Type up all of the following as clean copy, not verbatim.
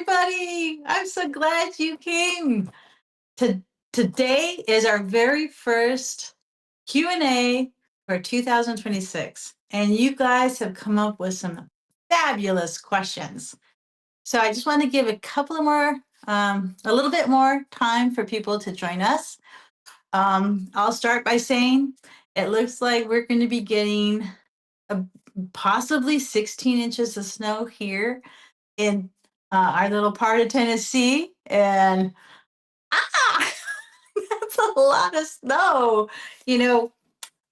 everybody. I'm so glad you came. To, Today is our very first Q&A for 2026. And you guys have come up with some fabulous questions. So I just want to give a couple of more, a little bit more time for people to join us. I'll start by saying it looks like we're going to be getting possibly 16 inches of snow here in our little part of Tennessee. And that's a lot of snow. You know,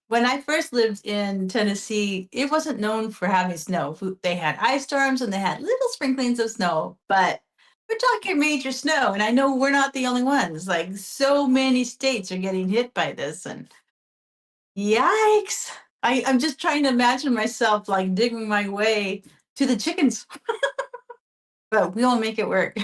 when I first lived in Tennessee, it wasn't known for having snow. They had ice storms and they had little sprinklings of snow, but we're talking major snow. And I know we're not the only ones. Like, so many states are getting hit by this. And yikes. I'm just trying to imagine myself like digging my way to the chickens, but we'll make it work.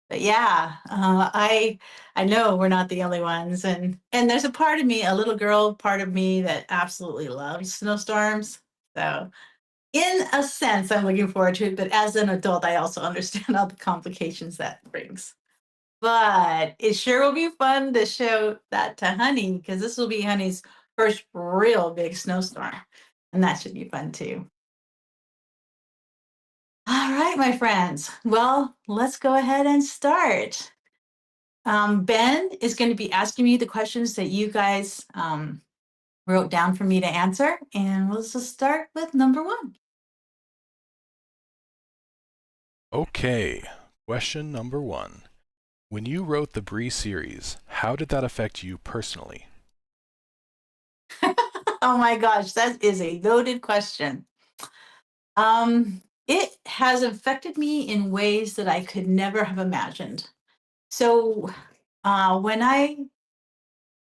But yeah, I know we're not the only ones, and there's a part of me, a little girl part of me, that absolutely loves snowstorms. So, in a sense, I'm looking forward to it. But as an adult, I also understand all the complications that brings. But it sure will be fun to show that to Honey, because this will be Honey's first real big snowstorm, and that should be fun too. All right, my friends. Well, let's go ahead and start. Ben is going to be asking me the questions that you guys wrote down for me to answer. And we'll just start with number one. Okay, question number one. When you wrote the Brie series, how did that affect you personally? Oh my gosh, that is a loaded question. It has affected me in ways that I could never have imagined. So when I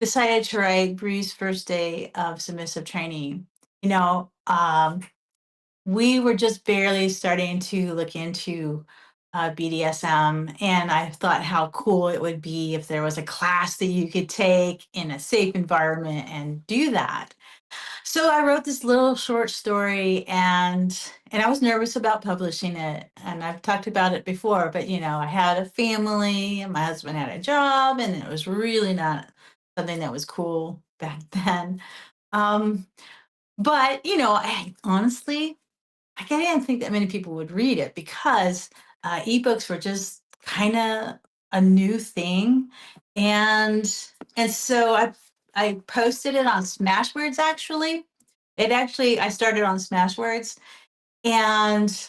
decided to write Brie's first day of submissive training, you know, we were just barely starting to look into BDSM, and I thought how cool it would be if there was a class that you could take in a safe environment and do that. So I wrote this little short story, and I was nervous about publishing it. And I've talked about it before, but I had a family, and my husband had a job, and it was really not something that was cool back then. Um, but I honestly, I didn't think that many people would read it because ebooks were just kind of a new thing, and so I posted it on Smashwords. I started on Smashwords, and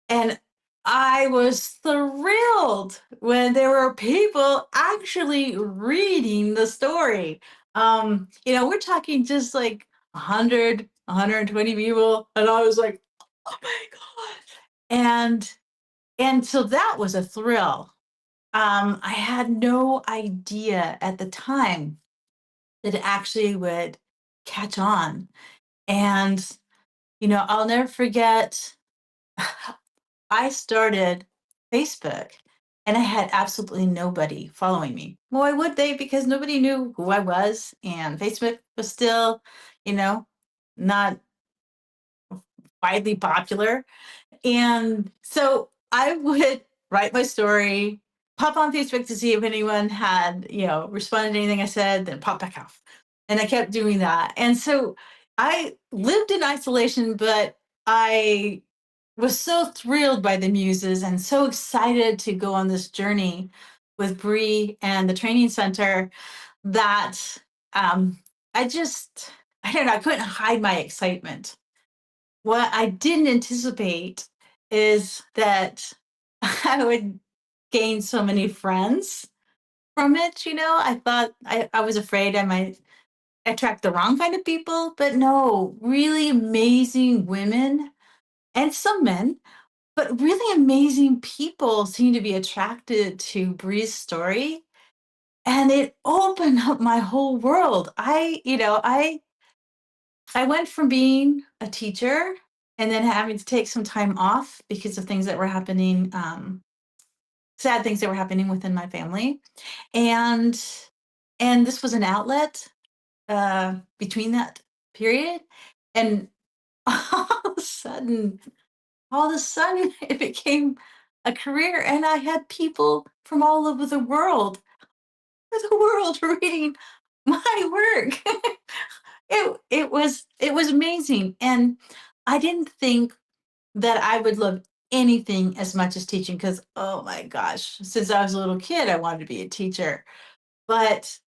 and I was thrilled when there were people actually reading the story. We're talking just like 100, 120 people, and I was like, oh my god! And so that was a thrill. I had no idea at the time that it actually would catch on. And I'll never forget. I started Facebook, and I had absolutely nobody following me. Why would they? Because nobody knew who I was, and Facebook was still, you know, not widely popular. And so I would write my story, pop on Facebook to see if anyone had, responded to anything I said, then pop back off. And I kept doing that. And so I lived in isolation, but I was so thrilled by the muses and so excited to go on this journey with Brie and the training center that um, I don't know, I couldn't hide my excitement. What I didn't anticipate is that I would gain so many friends from it. I thought I was afraid I might attract the wrong kind of people, but no, really amazing women and some men, but really amazing people seem to be attracted to Bree's story. And it opened up my whole world. I went from being a teacher and then having to take some time off because of things that were happening, sad things that were happening within my family, and this was an outlet between that period, and all of a sudden, it became a career, and I had people from all over the world reading my work. It was amazing, and I didn't think that I would love anything as much as teaching because, oh my gosh, since I was a little kid, I wanted to be a teacher. But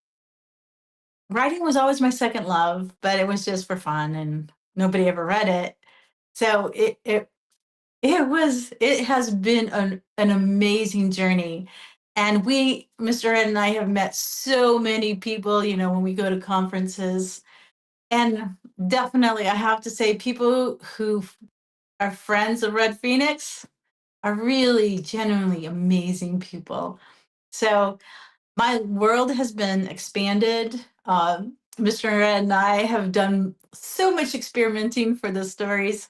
writing was always my second love, but it was just for fun and nobody ever read it. So it has been an amazing journey. And Mr. Ed and I have met so many people, when we go to conferences. And definitely I have to say people who are friends of Red Phoenix are really genuinely amazing people. So my world has been expanded. Mr. Red and I have done so much experimenting for the stories,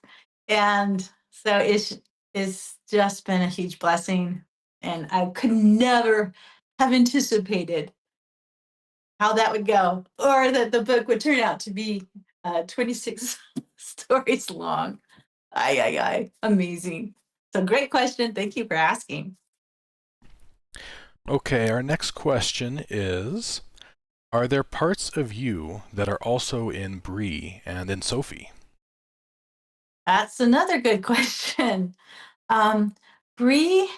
and so it's just been a huge blessing. And I could never have anticipated how that would go, or that the book would turn out to be 26 stories long. Ay, amazing. So great question. Thank you for asking. Okay, our next question is, are there parts of you that are also in Brie and in Sophie? That's another good question. Um, Bree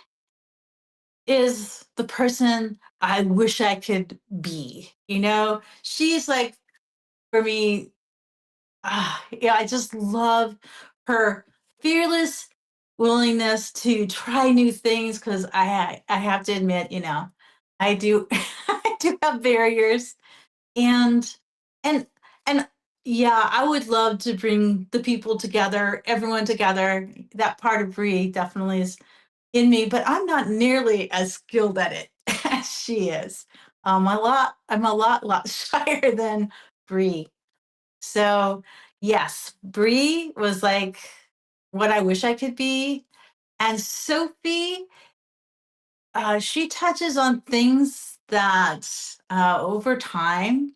is the person I wish I could be. She's like, for me, yeah, I just love her fearless willingness to try new things because I have to admit, I do I do have barriers, and and and yeah, I would love to bring the people together, everyone together. That part of Brie definitely is in me, but I'm not nearly as skilled at it as she is. I'm a lot shyer than Brie. So yes, Brie was like what I wish I could be. And Sophie, she touches on things that over time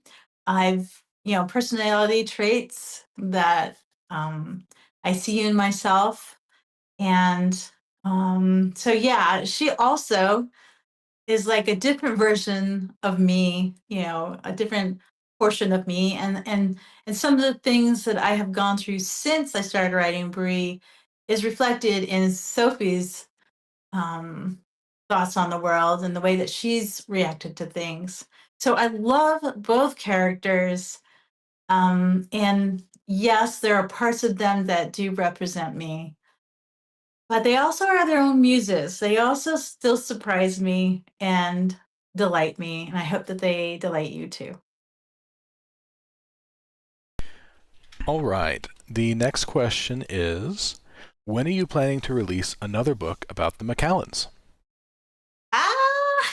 personality traits that I see in myself. And so, yeah, she also is like a different version of me, a different portion of me. And some of the things that I have gone through since I started writing Brie is reflected in Sophie's um, thoughts on the world and the way that she's reacted to things. So I love both characters. And yes, there are parts of them that do represent me, but they also are their own muses. They also still surprise me and delight me. And I hope that they delight you too. All right, the next question is, when are you planning to release another book about the Macallans? Ah,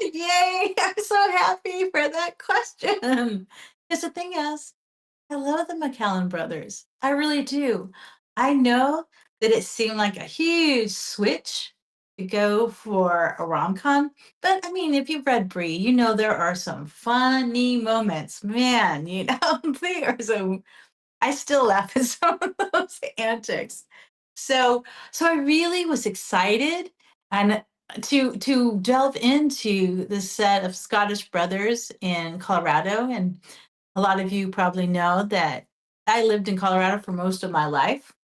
yay. I'm so happy for that question. Because the thing is, I love the McCallan brothers. I really do. I know that it seemed like a huge switch to go for a rom-com, but I mean, if you've read Brie, you know there are some funny moments. Man, they are so. I still laugh at some of those antics. So I really was excited and to delve into the set of Scottish brothers in Colorado. And a lot of you probably know that I lived in Colorado for most of my life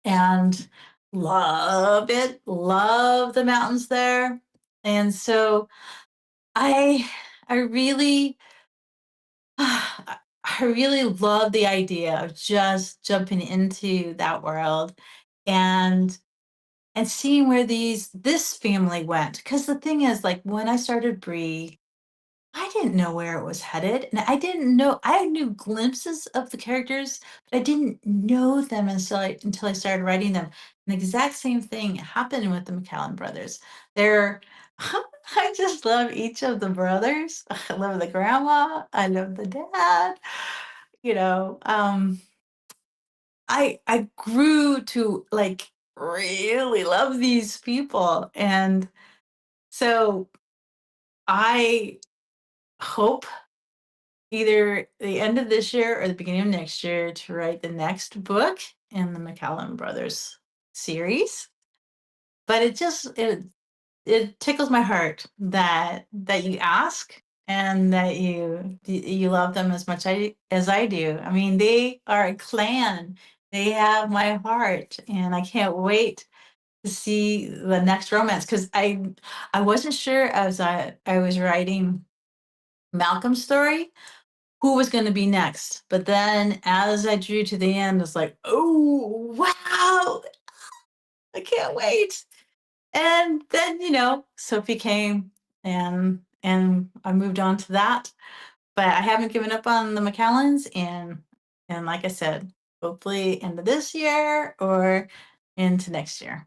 and love it, love the mountains there. And so I I really I really love the idea of just jumping into that world and seeing where this family went. Because the thing is, like when I started Bree, I didn't know where it was headed, and I didn't know. I knew glimpses of the characters, but I didn't know them until I started writing them. And the exact same thing happened with the McCallan brothers. They're I just love each of the brothers. I love the grandma. I love the dad. You know, I grew to like really love these people, and so I hope either the end of this year or the beginning of next year to write the next book in the McCallum Brothers series. but it tickles my heart that you ask and that you love them as much as I do. I mean, they are a clan. They have my heart, and I can't wait to see the next romance because I wasn't sure as I was writing Malcolm's story who was going to be next. But then as I drew to the end, it's like, oh wow, I can't wait. And then, Sophie came and I moved on to that. But I haven't given up on the Macallans and like I said, hopefully end of this year or into next year.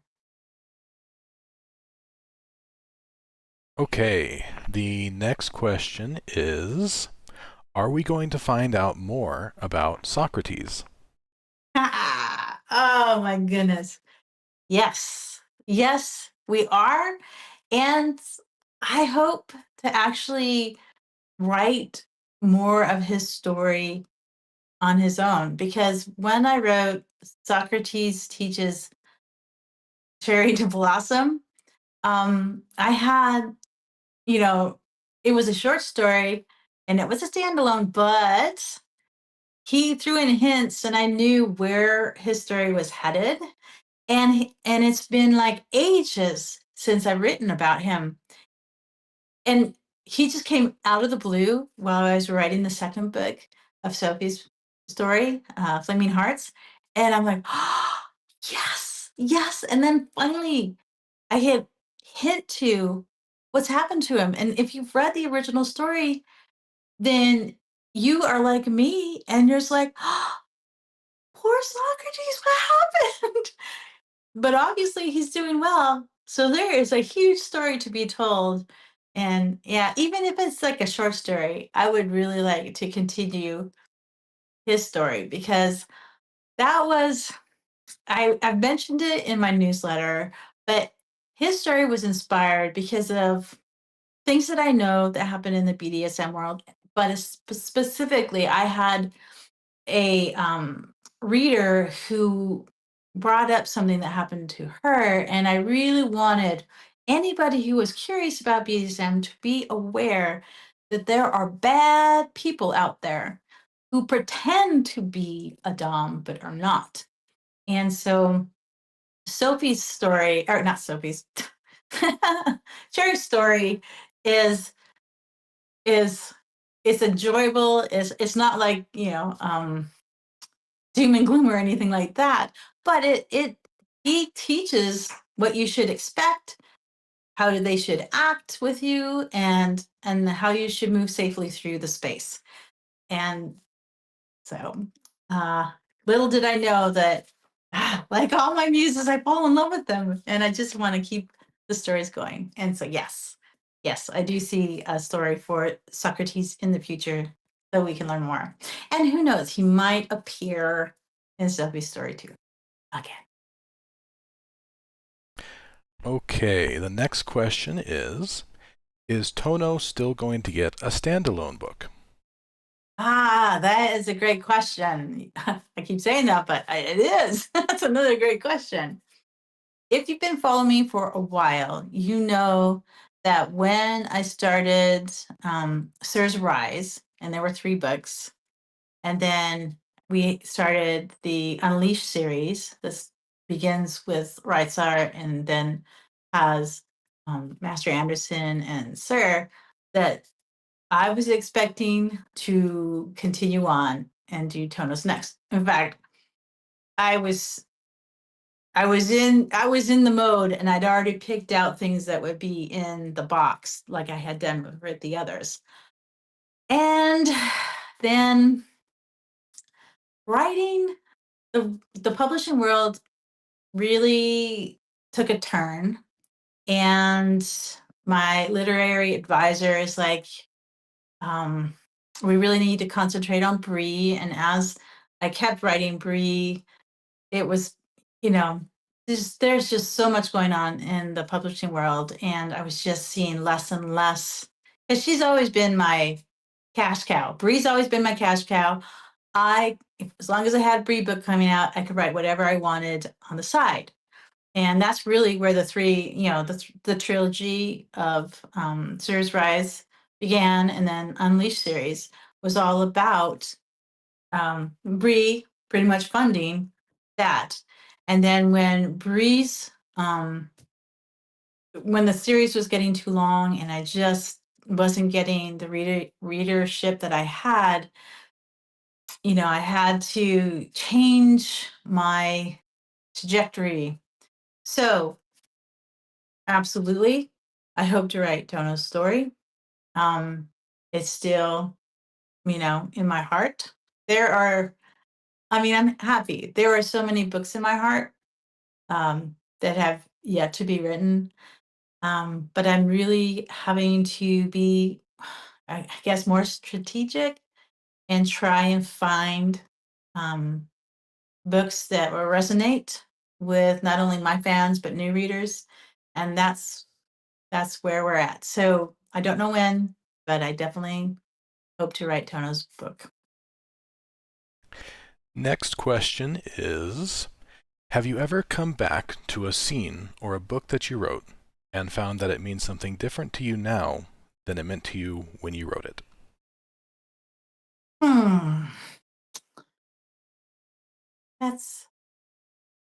Okay, the next question is, are we going to find out more about Socrates? Oh my goodness. Yes. Yes, we are. And I hope to actually write more of his story on his own because when I wrote Socrates teaches cherry to blossom, I had, you know, it was a short story and it was a standalone, but he threw in hints and I knew where his story was headed. And it's been like ages since I've written about him. And he just came out of the blue while I was writing the second book of Sophie's story, Flaming Hearts. And I'm like, oh, yes, yes. And then finally, I hit to what's happened to him. And if you've read the original story, then you are like me and you're just like, oh, poor Socrates, what happened? But obviously he's doing well. So there is a huge story to be told. And yeah, even if it's like a short story, I would really like to continue his story because that was I've mentioned it in my newsletter, but his story was inspired because of things that I know that happen in the BDSM world. But specifically, I had a reader who brought up something that happened to her, and I really wanted anybody who was curious about BDSM to be aware that there are bad people out there who pretend to be a dom but are not. And so Sophie's story, or not Sophie's, Cherry's story is is it's enjoyable. It's not like doom and gloom or anything like that. But he teaches what you should expect, how they should act with you, and how you should move safely through the space. And so, uh, little did I know that, like all my muses, I fall in love with them, and I just want to keep the stories going. And so, yes, yes, I do see a story for Socrates in the future, so we can learn more. And who knows, he might appear in Sophie's story too, again. Okay, the next question is Tono still going to get a standalone book? That is a great question. I keep saying that, but it is. That's another great question. If you've been following me for a while, you know that when I started Sir's Rise, and there were 3 books, and then we started the Unleashed series. This begins with Rytsar and then has Master Anderson and Sir, that I was expecting to continue on and do Tonos next. In fact, I was I was in the mode and I'd already picked out things that would be in the box like I had done with the others. And then writing the publishing world really took a turn, and my literary advisor is like, um, we really need to concentrate on Brie. And as I kept writing Brie, it was, you know, there's just so much going on in the publishing world, and I was just seeing less and less. Because she's always been my cash cow. Brie's always been my cash cow. As long as I had Brie book coming out, I could write whatever I wanted on the side. And that's really where the three, the trilogy of Series Rise began, and then Unleashed series was all about Brie pretty much funding that. And then when the series was getting too long and I just wasn't getting the readership that I had, I had to change my trajectory. So absolutely, I hope to write Tono's story. It's still, in my heart. I'm happy. There are so many books in my heart that have yet to be written. But I'm really having to be, I guess, more strategic and try and find um, books that will resonate with not only my fans but new readers, and that's where we're at. So I don't know when, but I definitely hope to write Tono's book. Next question is, have you ever come back to a scene or a book that you wrote and found that it means something different to you now than it meant to you when you wrote it? Hmm, that's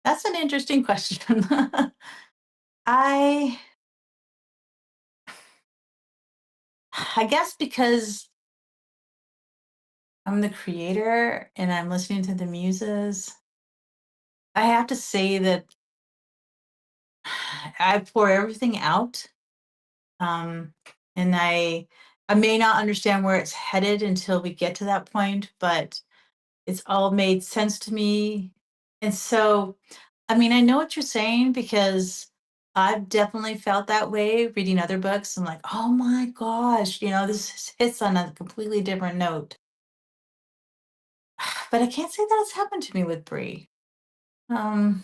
that's an interesting question. I I guess because I'm the creator and I'm listening to the muses, I have to say that I pour everything out. Um, and I may not understand where it's headed until we get to that point, but it's all made sense to me. And so, I mean, I know what you're saying because I've definitely felt that way reading other books. I'm like, oh my gosh, this hits on a completely different note. But I can't say that it's happened to me with Brie. Um,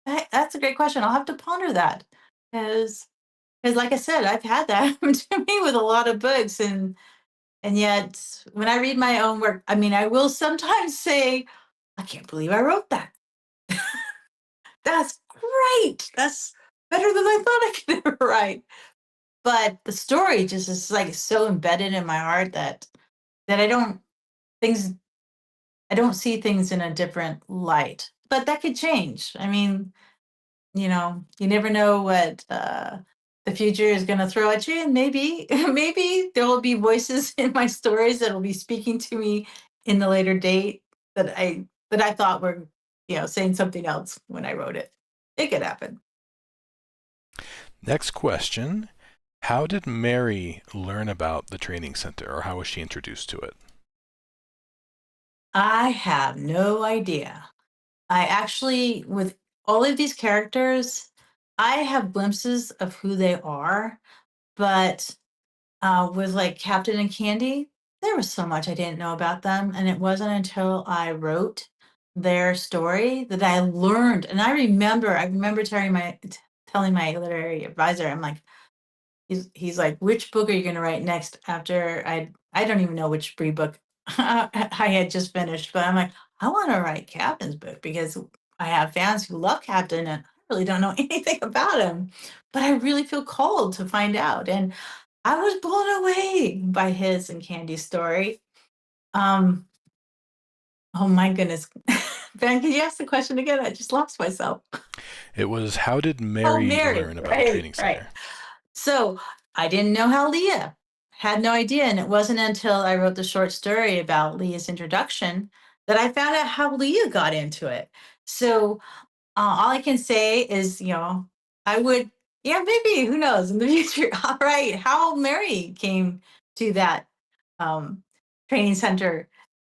that's a great question. I'll have to ponder that because, like I said, I've had that happen to me with a lot of books, and yet when I read my own work, I mean, I will sometimes say, I can't believe I wrote that. That's great. That's better than I thought I could ever write. But the story just is like so embedded in my heart that things I don't see things in a different light. But that could change. I mean, you never know what the future is going to throw at you, and maybe maybe there will be voices in my stories that will be speaking to me in the later date that I thought were saying something else when I wrote it. It could happen. Next question, how did Mary learn about the training center, or how was she introduced to it? I have no idea. I actually, with all of these characters, I have glimpses of who they are, but with like Captain and Candy, there was so much I didn't know about them, and it wasn't until I wrote their story that I learned. And I remember telling my literary advisor, I'm like, he's like, which book are you going to write next? After I don't even know which Brie book I had just finished, but I'm like, I want to write Captain's book because I have fans who love Captain, and I really don't know anything about him, but I really feel called to find out. And I was blown away by his and Candy's story. Um, oh my goodness. Ben, can you ask the question again? I just lost myself. It was, how did Oh, Mary Mary. learn about the Right, training right. center? So I didn't know how Leah had no idea. And it wasn't until I wrote the short story about Leah's introduction that I found out how Leah got into it. So all I can say is, I would, yeah, maybe, who knows in the future. All right, how Mary came to that um, training center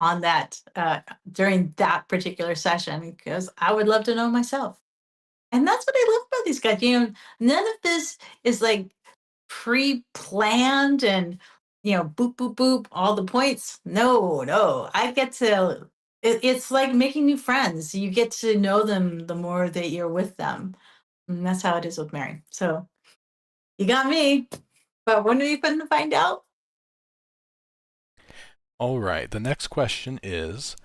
on that during that particular session, because I would love to know myself. And that's what I love about these guys. None of this is like pre-planned and boop boop boop all the points. No, no. I get to it's like making new friends. You get to know them the more that you're with them. And that's how it is with Mary. So you got me. But when are you going to find out? All right, the next question is,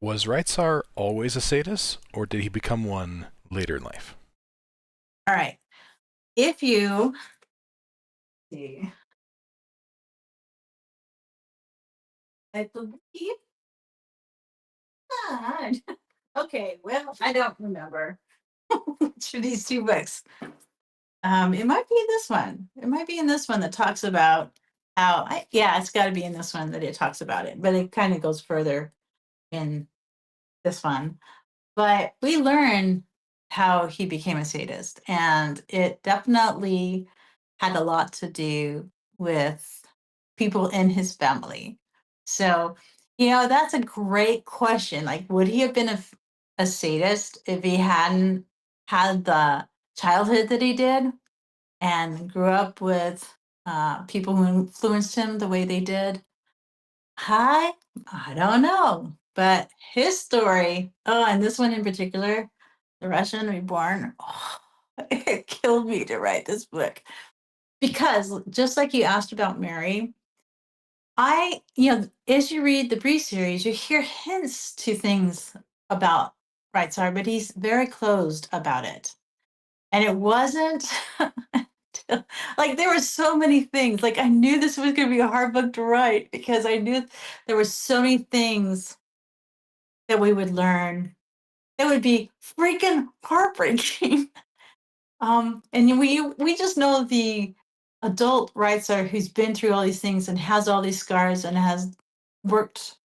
was Rytsar always a sadist, or did he become one later in life? All right. If you see, I believe. Ah, okay, well, I don't remember which of these two books. It might be in this one. It might be in this one that talks about how. Yeah, it's got to be in this one that it talks about it, but it kind of goes further in this one. But we learn how he became a sadist, and it definitely had a lot to do with people in his family. So, that's a great question. Like, would he have been a sadist if he hadn't had the childhood that he did and grew up with people who influenced him the way they did? I don't know, but his story, oh, and this one in particular, The Russian Reborn, oh, it killed me to write this book because just like you asked about Mary, as you read the Brie series, you hear hints to things about Rytsar, but he's very closed about it. And it wasn't like there were so many things. Like I knew this was going to be a hard book to write because I knew there were so many things that we would learn that would be freaking heartbreaking. And we just know the adult writer who's been through all these things and has all these scars and has worked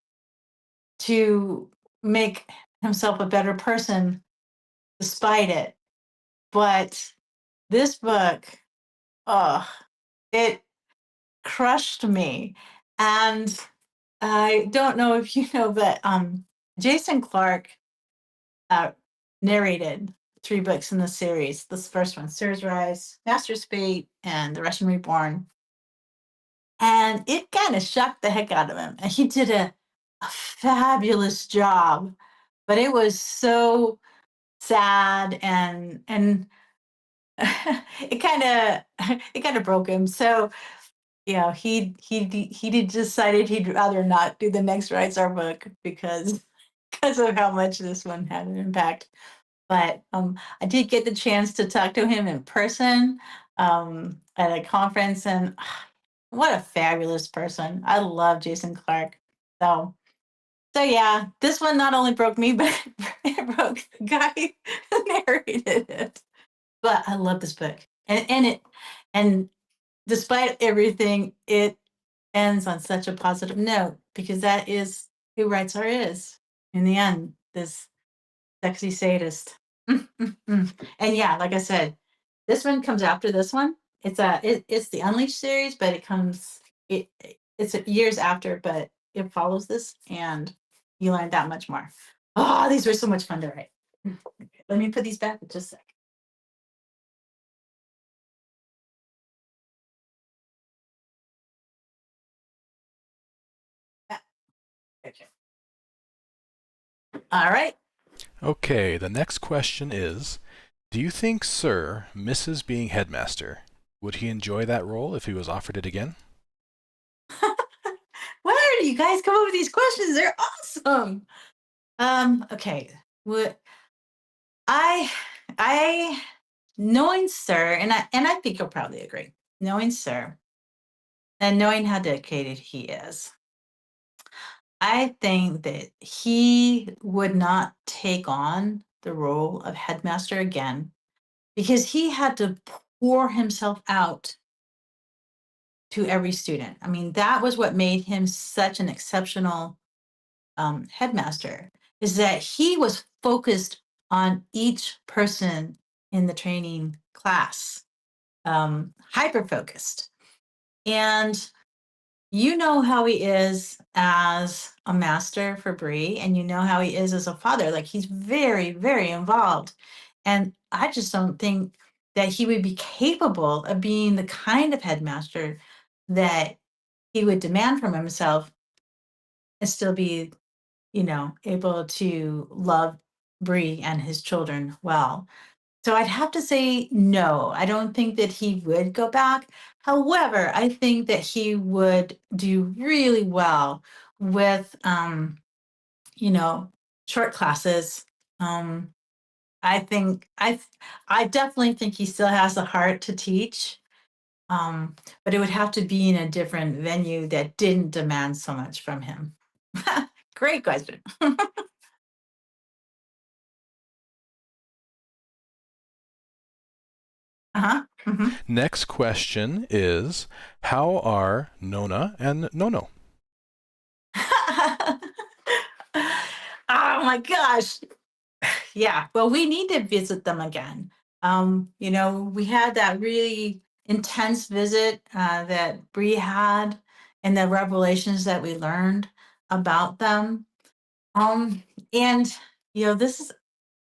to make himself a better person despite it. But this book, oh, it crushed me. And I don't know if you know, but Jason Clark uh, narrated 3 books in the series. This first one, Sir's Rise, Master's Fate, and The Russian Reborn. And it kind of shocked the heck out of him. And he did a fabulous job. But it was so sad and it kind of broke him. So he decided he'd rather not do the next Rytsar book because of how much this one had an impact. But I did get the chance to talk to him in person at a conference, and what a fabulous person! I love Jason Clark. So yeah, this one not only broke me, but it broke the guy who narrated it. But I love this book, and despite everything, it ends on such a positive note because that is who Rytsar is in the end. This sexy sadist. And yeah, like I said, this one comes after this one. It's the Unleashed series, but it's years after, but it follows this, and you learn that much more. Oh, these were so much fun to write. Okay, let me put these back for just a sec. Ah, okay. All right. Okay, the next question is, do you think Sir misses being headmaster? Would he enjoy that role if he was offered it again? Where do you guys come up with these questions? They're awesome. Okay. What I I knowing Sir, and I think you'll probably agree, knowing Sir and knowing how dedicated he is, I think that he would not take on the role of headmaster again because he had to pour himself out to every student. I mean, that was what made him such an exceptional headmaster, is that he was focused on each person in the training class, hyper focused. And you know how he is as a master for Brie, and you know how he is as a father. Like he's very, very involved. And I just don't think that he would be capable of being the kind of headmaster that he would demand from himself and still be, able to love Brie and his children well. So I'd have to say no. I don't think that he would go back. However, I think that he would do really well with, you know, short classes. I definitely think he still has the heart to teach. But it would have to be in a different venue that didn't demand so much from him. Great question. Uh-huh. Mhm. Next question is, how are Nonna and Nonno? Oh my gosh. Yeah, well, we need to visit them again. We had that really intense visit that Brie had and the revelations that we learned about them. Um, and this is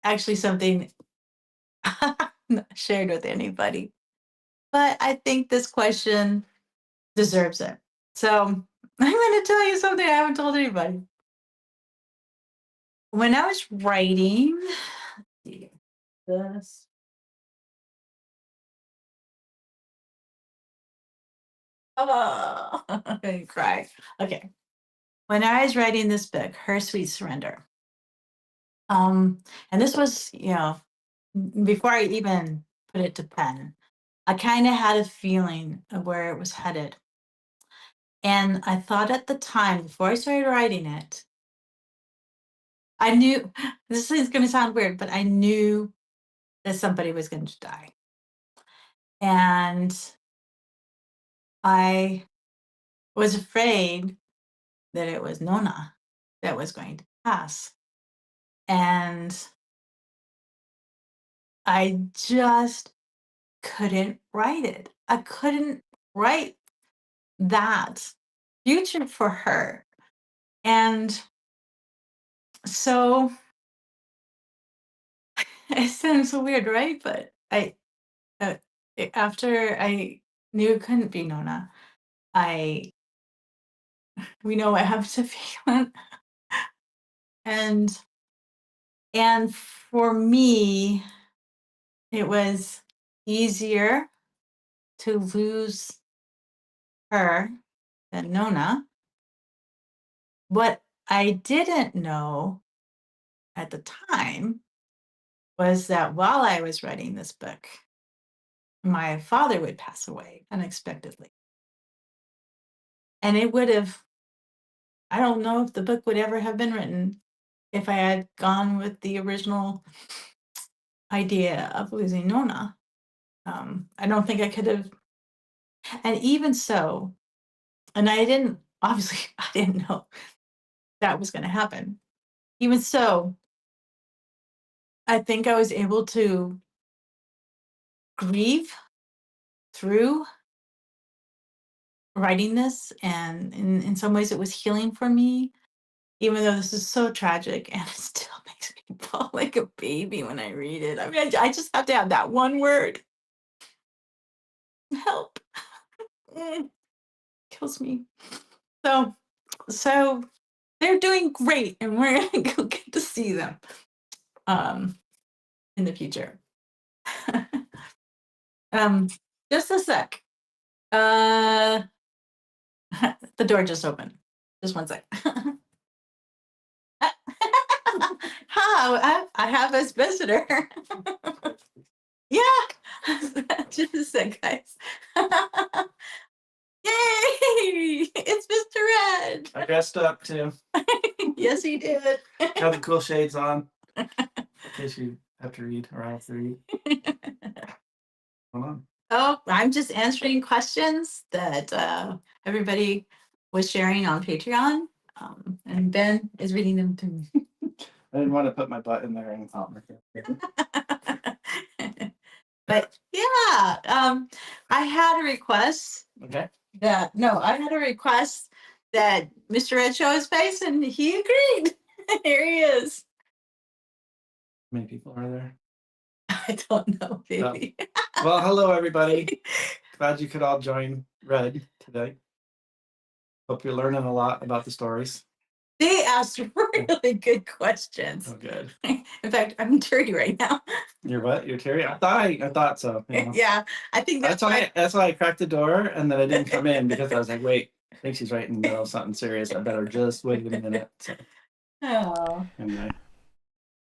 actually something not shared with anybody, but I think this question deserves it. So I'm going to tell you something I haven't told anybody. When I was writing this, oh, I'm going to cry. Okay. When I was writing this book, Her Sweet Surrender, and this was, before I even put it to pen, I kind of had a feeling of where it was headed. And I thought at the time, before I started writing it, I knew this is going to sound weird, but I knew that somebody was going to die. And I was afraid that it was Nonna that was going to pass. And I just couldn't write it. I couldn't write that future for her. And so it sounds so weird, right? But uh, after I knew it couldn't be Nonna, we know what happened to Phelan. And and for me, it was easier to lose her than Nonna. What I didn't know at the time was that while I was writing this book, my father would pass away unexpectedly. And it would have, I don't know if the book would ever have been written if I had gone with the original idea of losing Nonna. I don't think I could have. And even so, and obviously, I didn't know that was going to happen. Even so, I think I was able to grieve through writing this. And in some ways, it was healing for me, even though this is so tragic. And it still makes me fall like a baby when I read it. I mean, I just have to have that one word, help. Kills me. So they're doing great, and we're gonna go get to see them in the future. um, just a sec. The door just opened. Just one sec. Hi, I have a visitor. Yeah, just a sec, guys. Yay! It's Mr. I dressed up too. Yes, he did. Got the cool shades on. In case you have to read or I have to read. Hold on. Oh, I'm just answering questions that everybody was sharing on Patreon, and Ben is reading them to me. I didn't want to put my butt in there and But yeah, I had a request. Okay. I had a request that MrRed show his face, and he agreed. Here he is. How many people are there? I don't know, baby. Well, hello everybody. Glad you could all join Red today. Hope you're learning a lot about the stories. They asked really good questions. Oh, good. In fact, I'm dirty right now. You're what? You're Terry? I thought so. You know. Yeah, I think that's why. That's why I cracked the door and then I didn't come in because I was like, wait, I think she's writing about something serious. I better just wait a minute. So, Oh. anyway.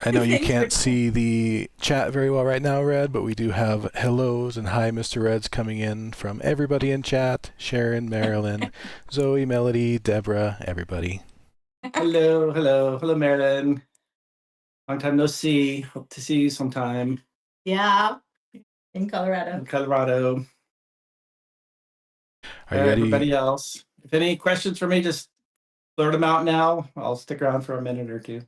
I know you Thanks for- can't see the chat very well right now, Red, but we do have hellos and hi, Mr. Reds coming in from everybody in chat. Sharon, Marilyn, Zoe, Melody, Deborah, everybody. Hello, hello, hello, Marilyn. Long time no see. Hope to see you sometime Yeah, in Colorado. in Colorado. Are you ready? Everybody else, if any questions for me, just blurt them out now. I'll stick around for a minute or two.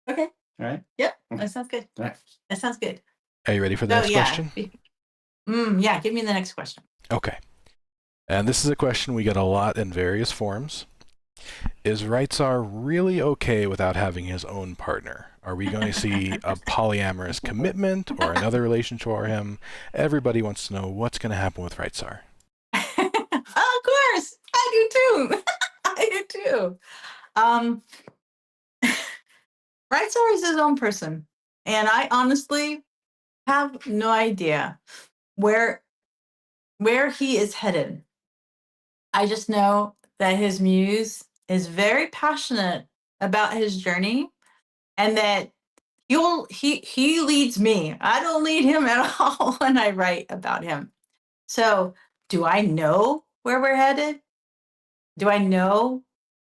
Okay. All right. Yep. That sounds good. All right. That sounds good. Are you ready for the next question? Yeah. Give me the next question. Okay. And this is a question we get a lot in various forms. Is Rytsar really okay without having his own partner? Are we going to see a polyamorous commitment or another relationship for him? Everybody wants to know what's going to happen with Rytsar. Of course, I do too. I do too. Rytsar is his own person, and I honestly have no idea where he is headed. I just know that his muse is very passionate about his journey, and that he leads me. I don't lead him at all when I write about him. So, do I know where we're headed? Do I know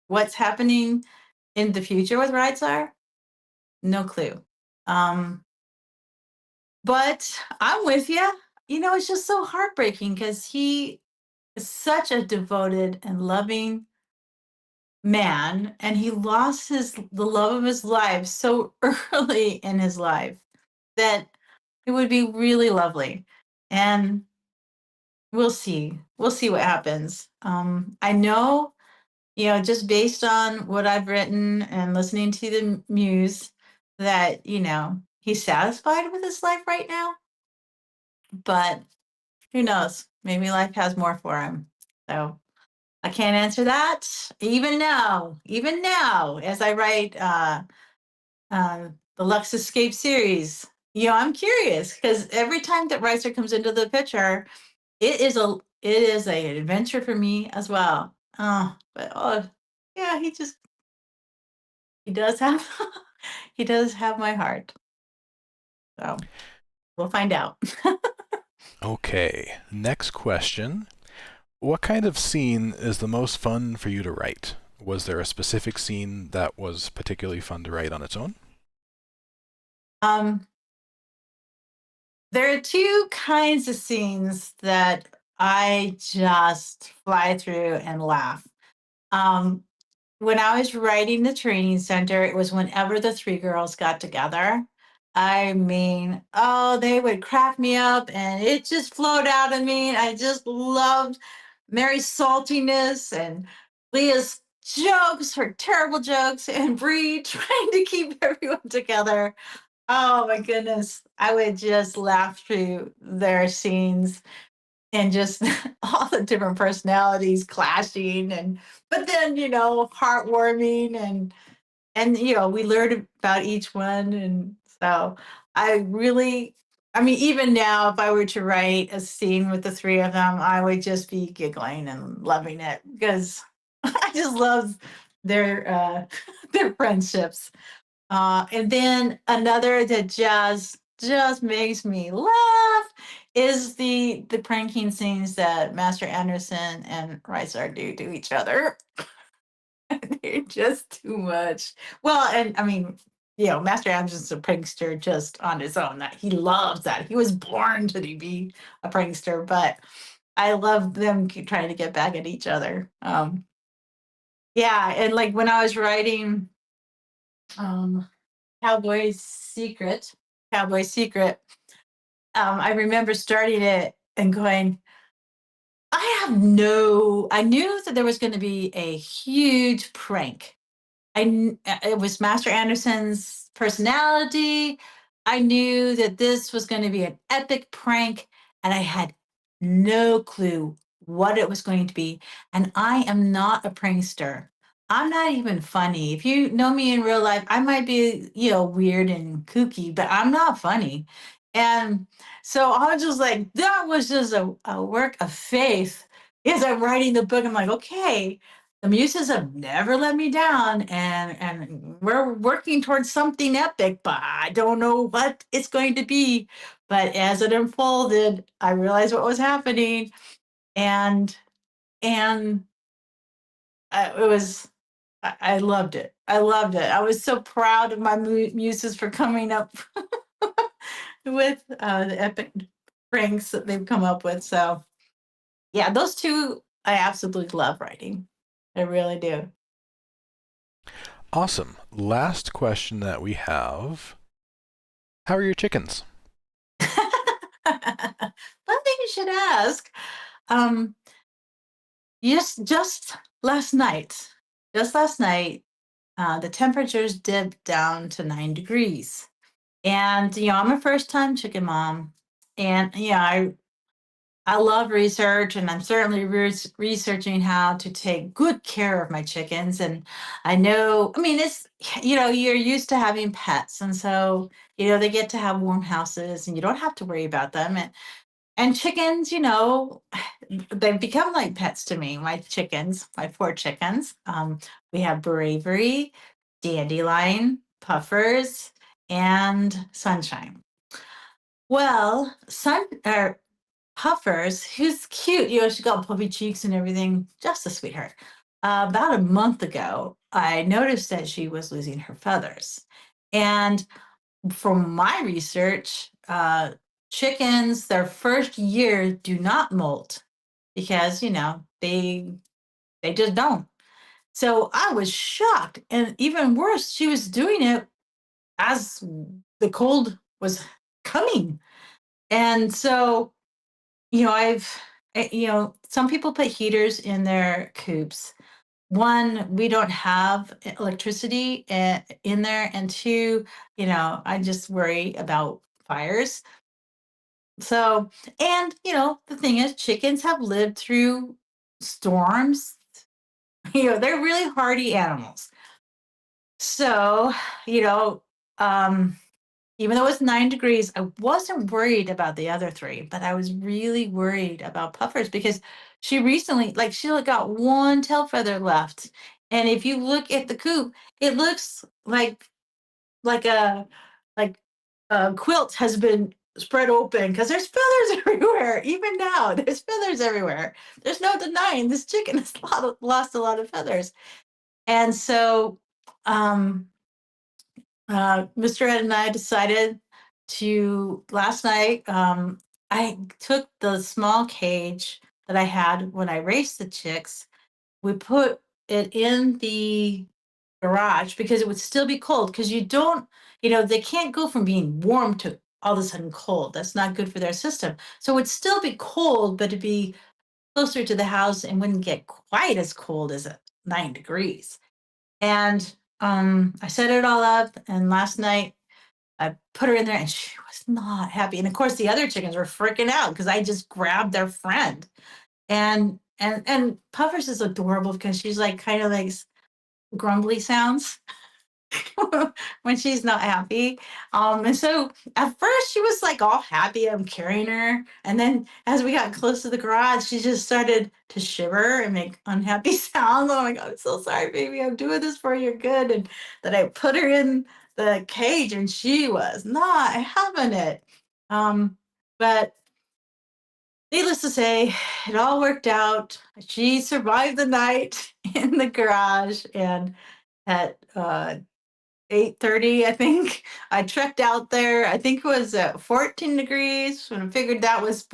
what's happening in the future with Rytsar? No clue. But I'm with you. You know, it's just so heartbreaking because he is such a devoted and loving man, and he lost the love of his life so early in his life that it would be really lovely. And we'll see. We'll see what happens. I know, you know, just based on what I've written and listening to the muse, that, you know, he's satisfied with his life right now. But who knows? Maybe life has more for him. So I can't answer that even now, as I write the Luxe Escape series. You know, I'm curious because every time that Rytsar comes into the picture, it is an adventure for me as well. Yeah, he does have he does have my heart. So we'll find out. Okay, next question. What kind of scene is the most fun for you to write? Was there a specific scene that was particularly fun to write on its own? There are two kinds of scenes that I just fly through and laugh. When I was writing the training center, it was whenever the three girls got together. I mean, oh, they would crack me up and it just flowed out of me. I just loved Mary's saltiness and Leah's jokes, her terrible jokes, and Brie trying to keep everyone together. Oh my goodness. I would just laugh through their scenes and just all the different personalities clashing, and but then, you know, heartwarming, and you know, we learned about each one. And so I mean, even now, if I were to write a scene with the three of them, I would just be giggling and loving it because I just love their their friendships. And then another that just makes me laugh is the pranking scenes that Master Anderson and Rytsar do to each other. They're just too much. Well, and I mean, you know, Master Anderson's a prankster just on his own. That he loves that. He was born to be a prankster, but I love them trying to get back at each other. Yeah, and like when I was writing Cowboy Secret, Cowboy Secret, I remember starting it and going, I knew that there was going to be a huge prank. It was Master Anderson's personality. I knew that this was going to be an epic prank, and I had no clue what it was going to be. And I am not a prankster. I'm not even funny. If you know me in real life, I might be, you know, weird and kooky, but I'm not funny. And so I was just like, that was just a work of faith. As I'm writing the book, I'm like, okay, the muses have never let me down, and we're working towards something epic, but I don't know what it's going to be. But as it unfolded, I realized what was happening, and and it was I loved it. I loved it. I was so proud of my muses for coming up with the epic pranks that they've come up with. So yeah, those two I absolutely love writing. I really do. Awesome. Last question that we have. How are your chickens? Funny you should ask. Um, just last night, the temperatures dipped down to 9 degrees. And I'm a first time chicken mom. And I love research, and I'm certainly researching how to take good care of my chickens. And I mean, it's, you're used to having pets. And so, they get to have warm houses and you don't have to worry about them. And chickens, they've become like pets to me, my chickens, my 4 chickens. We have Bravery, Dandelion, Puffers, and Sunshine. Well, Puffers, who's cute. She got puffy cheeks and everything. Just a sweetheart. About a month ago, I noticed that she was losing her feathers. And from my research, chickens, their first year do not molt because, they just don't. So I was shocked. And even worse, she was doing it as the cold was coming. And so some people put heaters in their coops. One, we don't have electricity in there, and two, I just worry about fires. So, and the thing is, chickens have lived through storms. They're really hardy animals. So, you know, um, even though it's 9 degrees, I wasn't worried about the other 3, but I was really worried about Puffers because she recently, like, she only got 1 tail feather left. And if you look at the coop, it looks like like a quilt has been spread open because there's feathers everywhere. Even now, there's feathers everywhere. There's no denying this chicken has lost a lot of feathers. And so, MrRed and I decided to last night. I took the small cage that I had when I raced the chicks. We put it in the garage because it would still be cold because they can't go from being warm to all of a sudden cold. That's not good for their system. So it would still be cold, but it'd be closer to the house and wouldn't get quite as cold as 9 degrees. And I set it all up, and last night I put her in there and she was not happy. And of course the other chickens were freaking out because I just grabbed their friend. And Puffers is adorable because she's like kind of like grumbly sounds when she's not happy. And so at first she was like all happy I'm carrying her. And then as we got close to the garage, she just started to shiver and make unhappy sounds. I'm like, I'm so sorry, baby. I'm doing this for your good. And then I put her in the cage and she was not having it. But needless to say, it all worked out. She survived the night in the garage, and at 8:30, I think. I trekked out there. I think it was at 14 degrees, and I figured that was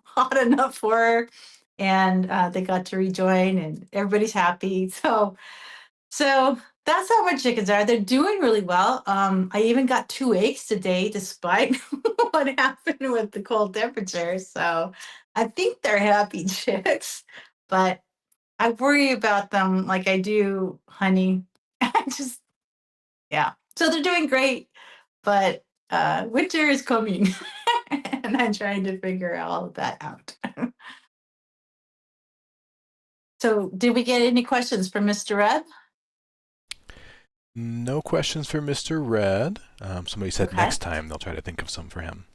hot enough for her. And they got to rejoin, and everybody's happy. So that's how my chickens are. They're doing really well. I even got 2 eggs today, despite what happened with the cold temperatures. So I think they're happy chicks, but I worry about them like I do honey. I just Yeah. So they're doing great, but winter is coming and I'm trying to figure all of that out. So did we get any questions from MrRed? No questions for MrRed. Somebody said Okay. next time they'll try to think of some for him.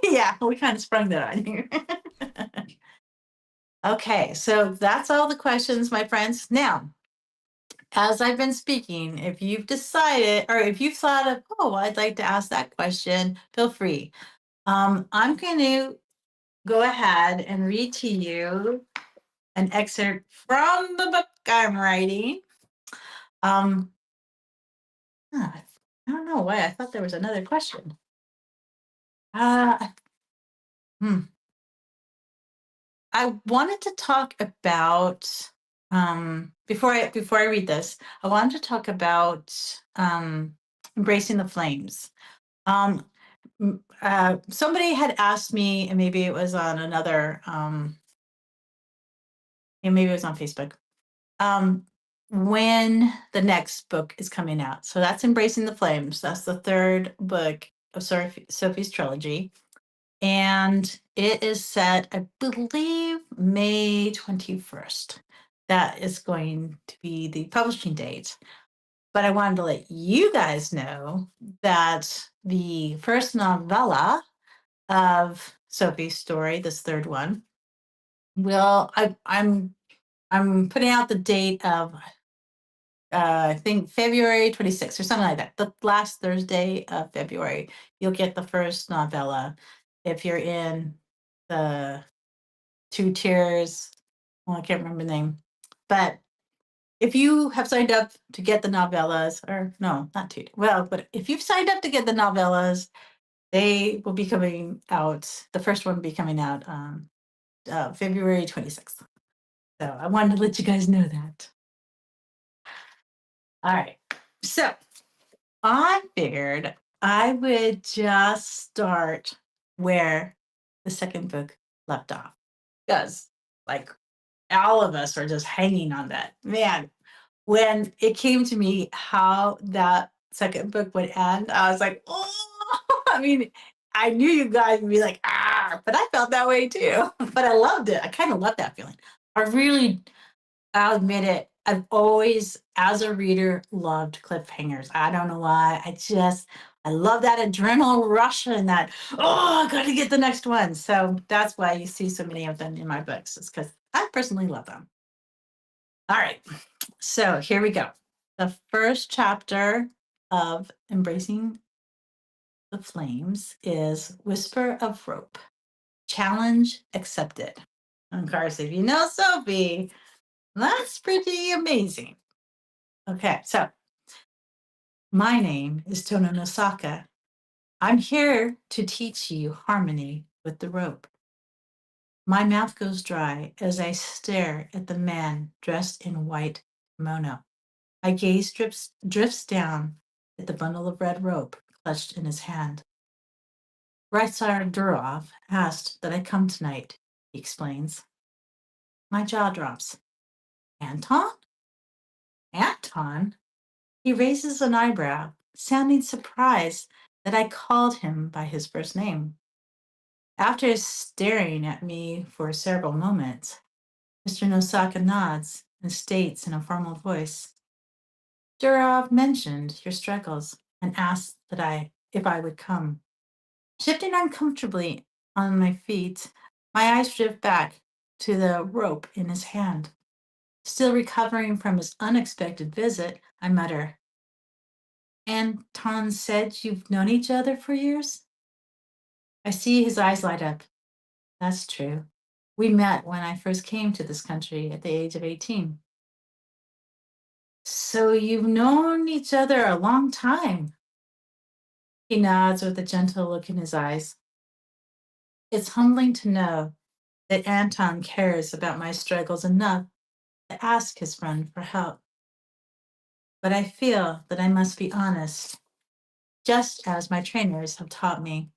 Yeah, we kind of sprung that on you. Okay, so that's all the questions, my friends. Now, as I've been speaking, if you've decided or if you've thought of, oh, I'd like to ask that question, feel free. I'm going to go ahead and read to you an excerpt from the book I'm writing. I don't know why I thought there was another question. Uh, hmm. I wanted to talk about before I read this, I wanted to talk about embracing the flames. Um, Somebody had asked me, and maybe it was on another, and maybe it was on Facebook, um, when the next book is coming out. So that's Embracing the Flames. That's the third book of Sophie's trilogy. And it is set, I believe, May 21st. That is going to be the publishing date. But I wanted to let you guys know that the first novella of Sophie's story, this third one, I'm putting out the date of I think February 26th or something like that. The last Thursday of February, you'll get the first novella. If you're in the two tiers, well, I can't remember the name, but if you have signed up to get the novellas, or no, not two, well, but if you've signed up to get the novellas, they will be coming out. The first one will be coming out February 26th. So I wanted to let you guys know that. All right. So I figured I would just start where the second book left off. Because, like, all of us are just hanging on that. Man, when it came to me how that second book would end, I was like, oh, I mean, I knew you guys would be like, ah, but I felt that way too. But I loved it. I kind of loved that feeling. I really, I'll admit it. I've always, as a reader, loved cliffhangers. I don't know why. I love that adrenaline rush and that, oh, I got to get the next one. So that's why you see so many of them in my books, is because I personally love them. All right. So here we go. The first chapter of Embracing the Flames is Whisper of Rope. Challenge accepted. Of course, if you know Sophie, that's pretty amazing. Okay, so my name is Tono Nosaka. I'm here to teach you harmony with the rope. My mouth goes dry as I stare at the man dressed in white kimono. My gaze drifts down at the bundle of red rope clutched in his hand. Rytsar Durov asked that I come tonight, he explains. My jaw drops. Anton? Anton? He raises an eyebrow, sounding surprised that I called him by his first name. After staring at me for several moments, Mr. Nosaka nods and states in a formal voice, Durov mentioned your struggles and asked if I would come. Shifting uncomfortably on my feet, my eyes drift back to the rope in his hand. Still recovering from his unexpected visit, I mutter, Anton said you've known each other for years? I see his eyes light up. That's true. We met when I first came to this country at the age of 18. So you've known each other a long time. He nods with a gentle look in his eyes. It's humbling to know that Anton cares about my struggles enough to ask his friend for help. But I feel that I must be honest, just as my trainers have taught me.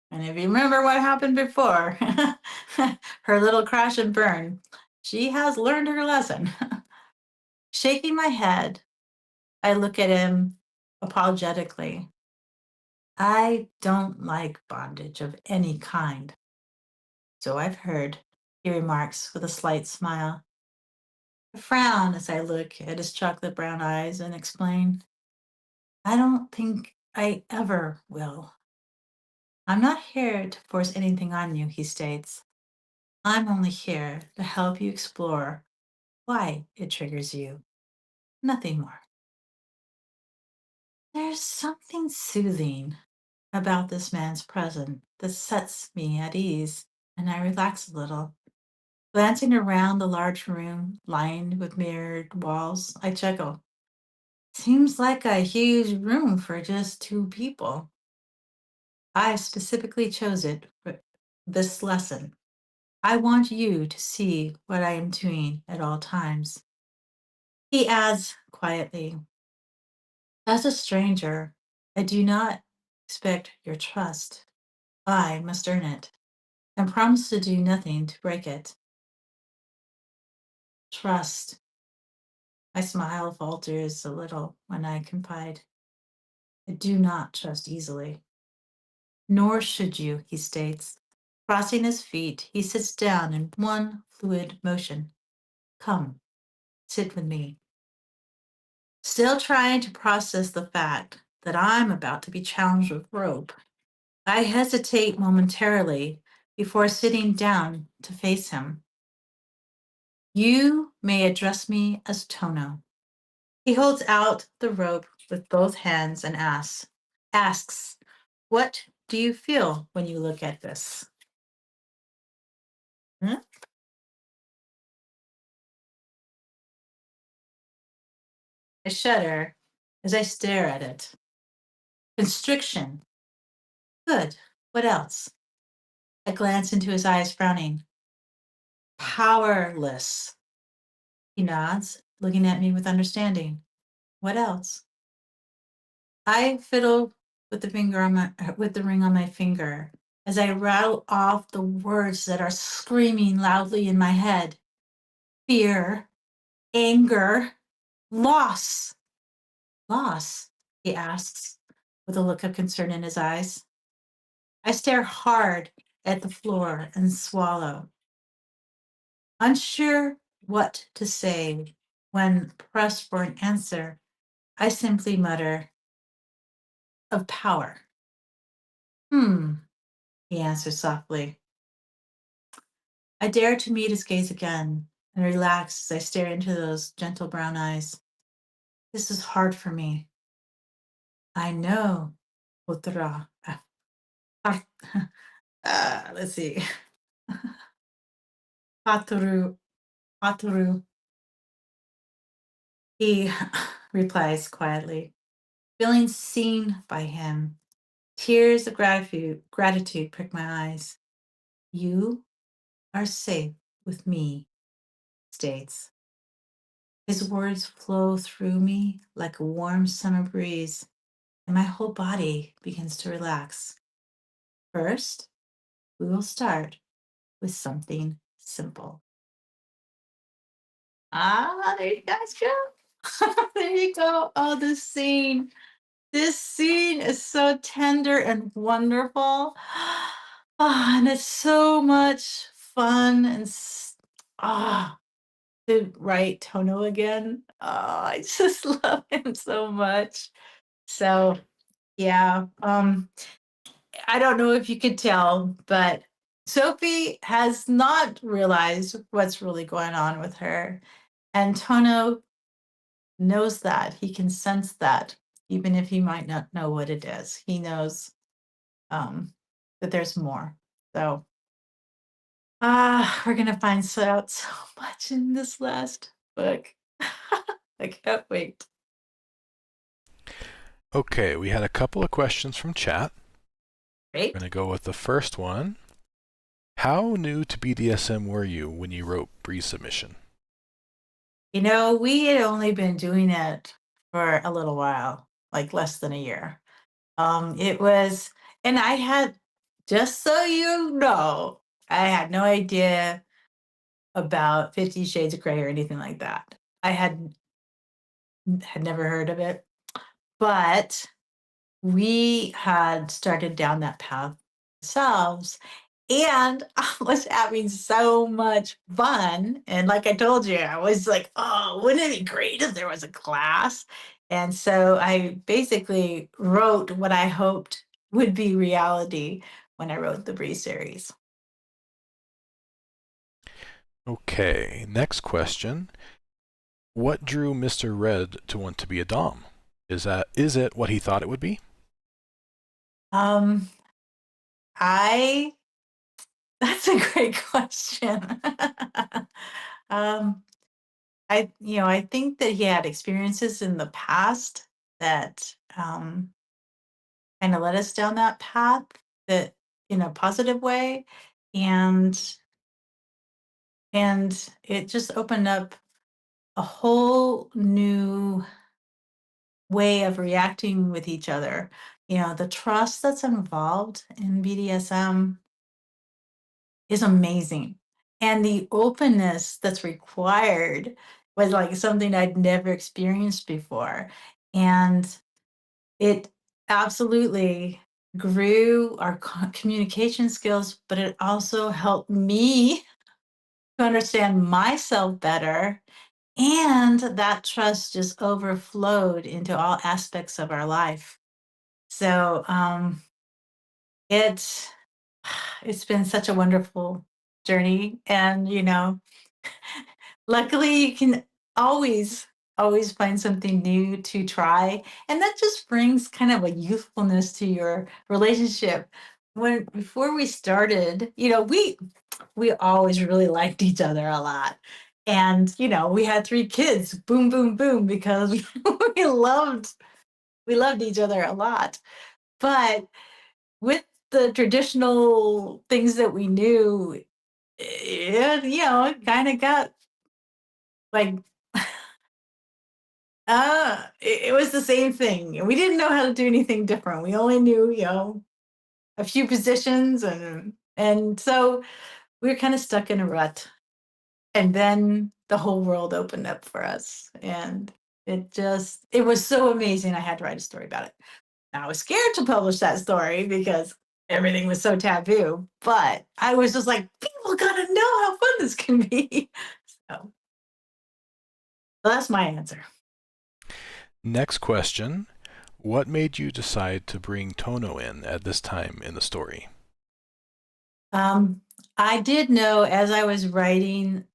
And if you remember what happened before, her little crash and burn, she has learned her lesson. Shaking my head, I look at him apologetically. I don't like bondage of any kind. So I've heard, he remarks with a slight smile. I frown as I look at his chocolate brown eyes and explain, I don't think I ever will. I'm not here to force anything on you, he states. I'm only here to help you explore why it triggers you. nothing more. There's something soothing about this man's presence that sets me at ease, and I relax a little. Glancing around the large room lined with mirrored walls, I chuckle. Seems like a huge room for just two people. I specifically chose it for this lesson. I want you to see what I am doing at all times. He adds quietly, as a stranger, I do not expect your trust. I must earn it and promise to do nothing to break it. Trust. My smile falters a little when I confide. I do not trust easily. Nor should you, he states. Crossing his feet, he sits down in one fluid motion. Come, sit with me. Still trying to process the fact that I'm about to be challenged with rope, I hesitate momentarily before sitting down to face him. You may address me as Tono. He holds out the rope with both hands and asks, what do you feel when you look at this? Hmm? I shudder as I stare at it. Constriction. Good. What else? I glance into his eyes, frowning. Powerless. He nods, looking at me with understanding. What else? I fiddle with the ring on my finger as I rattle off the words that are screaming loudly in my head. Fear, anger, loss. Loss, he asks, with a look of concern in his eyes. I stare hard at the floor and swallow. Unsure what to say when pressed for an answer, I simply mutter, of power. He answers softly. I dare to meet his gaze again and relax as I stare into those gentle brown eyes. This is hard for me. I know, Putra. Let's see. Paturu, Paturu. He replies quietly, feeling seen by him. Tears of gratitude prick my eyes. You are safe with me, states. His words flow through me like a warm summer breeze, and my whole body begins to relax. First, we will start with something simple. There you guys go. There you go. Oh, this scene. This scene is so tender and wonderful. And it's so much fun and to write Tono again. I just love him so much. So yeah, I don't know if you could tell, but Sophie has not realized what's really going on with her. And Tono knows that. He can sense that, even if he might not know what it is. He knows that there's more. So we're gonna find out so much in this last book. I can't wait. Okay, we had a couple of questions from chat. Great. We're going to go with the first one. How new to BDSM were you when you wrote Brie's submission? You know, we had only been doing it for a little while, like less than a year. It was, and I had, just so you know, I had no idea about 50 Shades of Grey or anything like that. I had never heard of it, but we had started down that path ourselves, and I was having so much fun. And like I told you, I was like, oh, wouldn't it be great if there was a class? And so I basically wrote what I hoped would be reality when I wrote the Brie series. Okay, next question. What drew MrRed to want to be a Dom? Is it what he thought it would be? Um, I That's a great question. um, I think that he had experiences in the past that kind of led us down that path, that in a positive way, and it just opened up a whole new way of reacting with each other. The trust that's involved in BDSM is amazing. And the openness that's required was like something I'd never experienced before. And it absolutely grew our communication skills, but it also helped me to understand myself better. And that trust just overflowed into all aspects of our life. So it's it's been such a wonderful journey. And luckily you can always find something new to try. And that just brings kind of a youthfulness to your relationship. When before we started, we always really liked each other a lot. And we had 3 kids, boom, boom, boom, because we loved we loved each other a lot. But with the traditional things that we knew, it kind of got like, it was the same thing. And we didn't know how to do anything different. We only knew, a few positions, and so we were kind of stuck in a rut. And then the whole world opened up for us. And it was so amazing. I had to write a story about it. I was scared to publish that story because everything was so taboo, but I was just like, people gotta know how fun this can be. So that's my answer. Next question. What made you decide to bring Tono in at this time in the story? I did know as I was writing,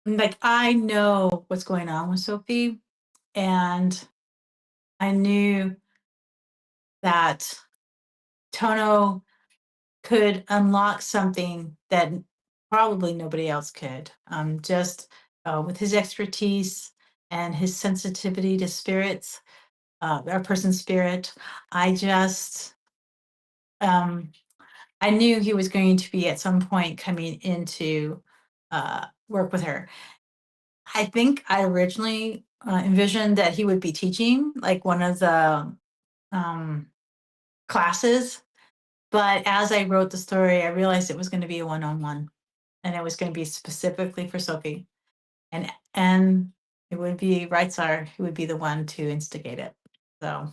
like, I know what's going on with Sophie, and I knew that Tono could unlock something that probably nobody else could. Just with his expertise and his sensitivity to spirits, a person's spirit, I just, I knew he was going to be at some point coming into work with her. I think I originally envisioned that he would be teaching like one of the um, classes. But as I wrote the story, I realized it was going to be a one-on-one, and it was going to be specifically for Sophie, and it would be Rytsar who would be the one to instigate it. So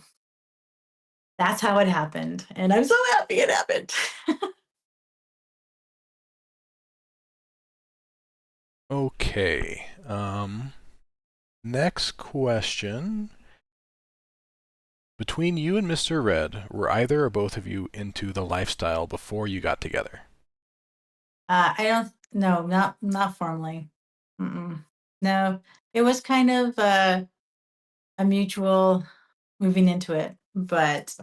that's how it happened, and I'm so happy it happened. Okay. Next question. Between you and MrRed, were either or both of you into the lifestyle before you got together? I don't no, not formally. Mm-mm. No, it was kind of a mutual moving into it, but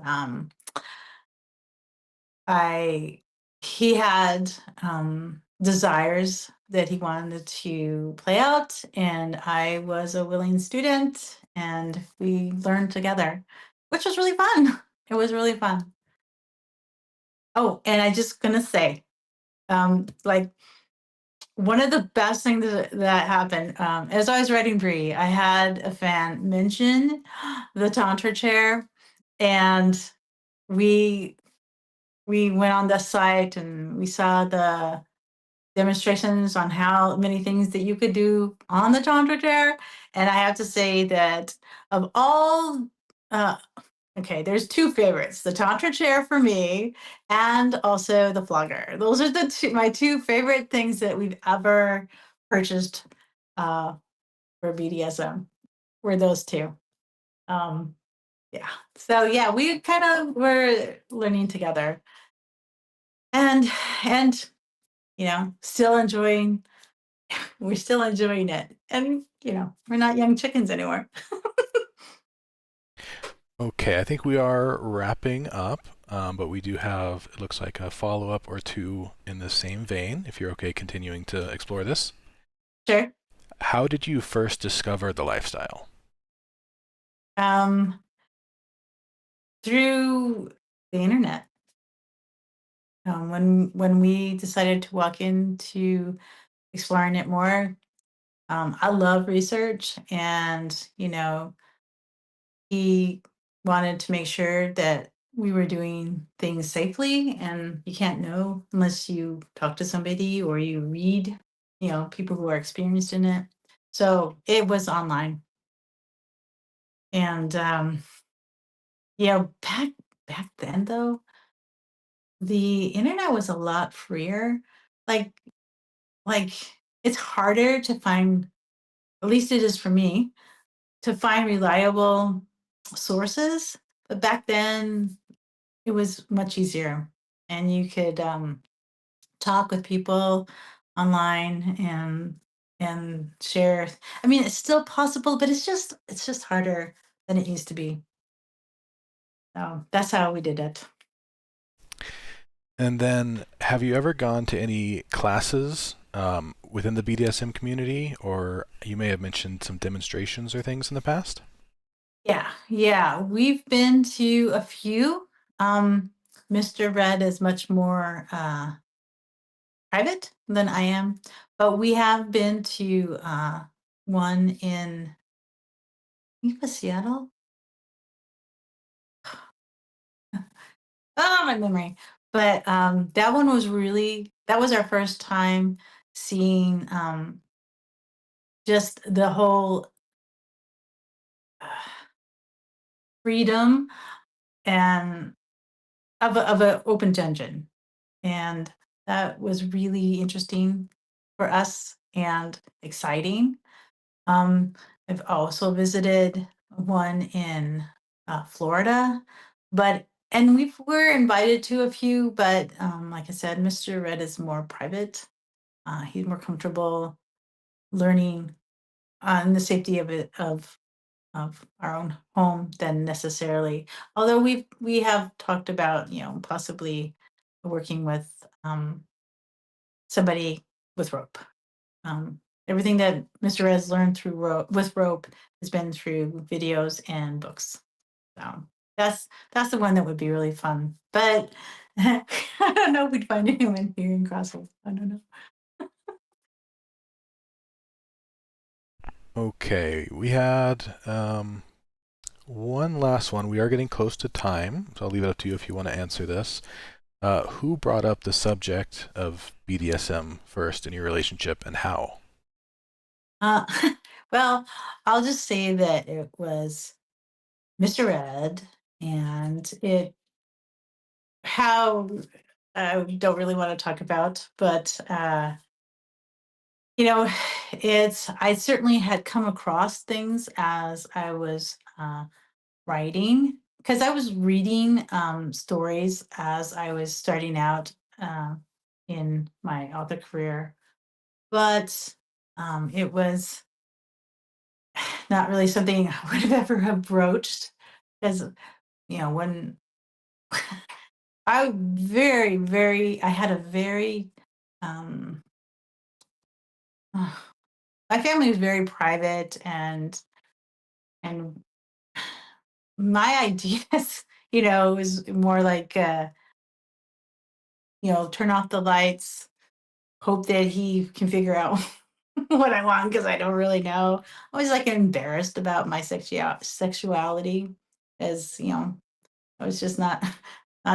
I he had desires that he wanted to play out, and I was a willing student, and we learned together, which was really fun. It was really fun. Oh, and I just gonna say, like, one of the best things that happened, as I was writing Brie, I had a fan mention the tantra chair, and we we went on the site and we saw the demonstrations on how many things that you could do on the tantra chair. And I have to say that of all, uh, okay, there's 2 favorites: the tantra chair for me, and also the flogger. Those are my 2 favorite things that we've ever purchased uh, for BDSM. Were those 2. Um, yeah. So yeah, we kind of were learning together, and still enjoying we're still enjoying it. And, you know, we're not young chickens anymore. Okay, I think we are wrapping up, but we do have, it looks like, a follow-up or two in the same vein, if you're okay continuing to explore this. Sure. How did you first discover the lifestyle? Through the internet. When we decided to walk into exploring it more, I love research, and you know, he wanted to make sure that we were doing things safely, and you can't know unless you talk to somebody or you read, you know, people who are experienced in it. So it was online, and yeah, back then though, the internet was a lot freer. Like like it's harder to find, at least it is for me, to find reliable sources. But back then it was much easier, and you could talk with people online and share. I mean, it's still possible, but it's just harder than it used to be. So that's how we did it. And then, have you ever gone to any classes within the BDSM community, or you may have mentioned some demonstrations or things in the past? Yeah, we've been to a few. Um, MrRed is much more private than I am, but we have been to one in, I think it was Seattle. Oh, my memory. But that one was really, that was our first time seeing just the whole uh, freedom and of an open dungeon. And that was really interesting for us and exciting. Um, I've also visited one in Florida, but and we're invited to a few, but like I said, MrRed is more private. He's more comfortable learning in the safety of it of our own home than necessarily. Although we have talked about, you know, possibly working with somebody with rope. Everything that Mr. Red's learned through with rope has been through videos and books. So that's the one that would be really fun. But I don't know if we'd find anyone here in Crossville. I don't know. Okay, we had one last one. We are getting close to time, so I'll leave it up to you if you want to answer this. Who brought up the subject of BDSM first in your relationship, and how? Uh, well, I'll just say that it was Mr. Red, and it how I don't really want to talk about, but you know, it's I certainly had come across things as I was writing, because I was reading stories as I was starting out in my author career, but it was not really something I would have ever have broached, because you know, when I had a very um my family was very private, and my ideas, you know, was more like you know, turn off the lights, hope that he can figure out what I want, because I don't really know. I was like embarrassed about my sexuality, as you know, I was just not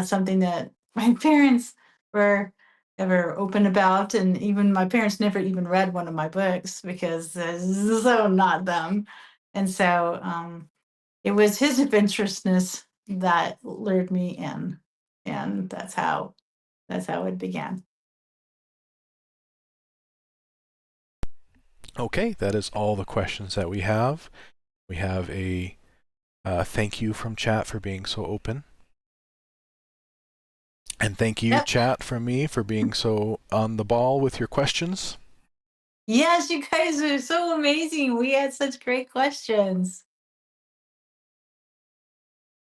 something that my parents were ever open about, and even my parents never even read one of my books because it's so not them. And so it was his adventurousness that lured me in, and that's how it began. Okay, that is all the questions that we have. We have a thank you from chat for being so open. And thank you, Yep. chat, from me for being so on the ball with your questions. Yes, you guys are so amazing. We had such great questions.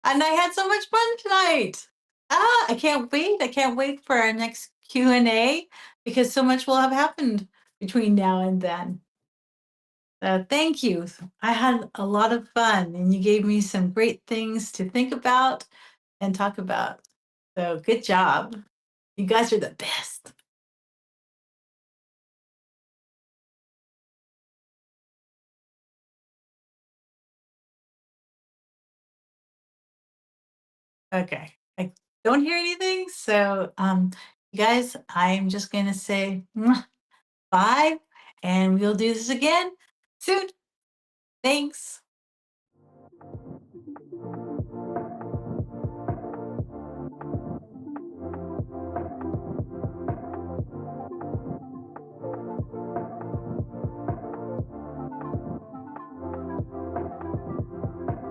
And I had so much fun tonight. I can't wait. I can't wait for our next Q&A because so much will have happened between now and then. Thank you. I had a lot of fun and you gave me some great things to think about and talk about. So good job. You guys are the best. Okay. I don't hear anything. So you guys, I'm just gonna say mwah, bye and we'll do this again soon. Thanks.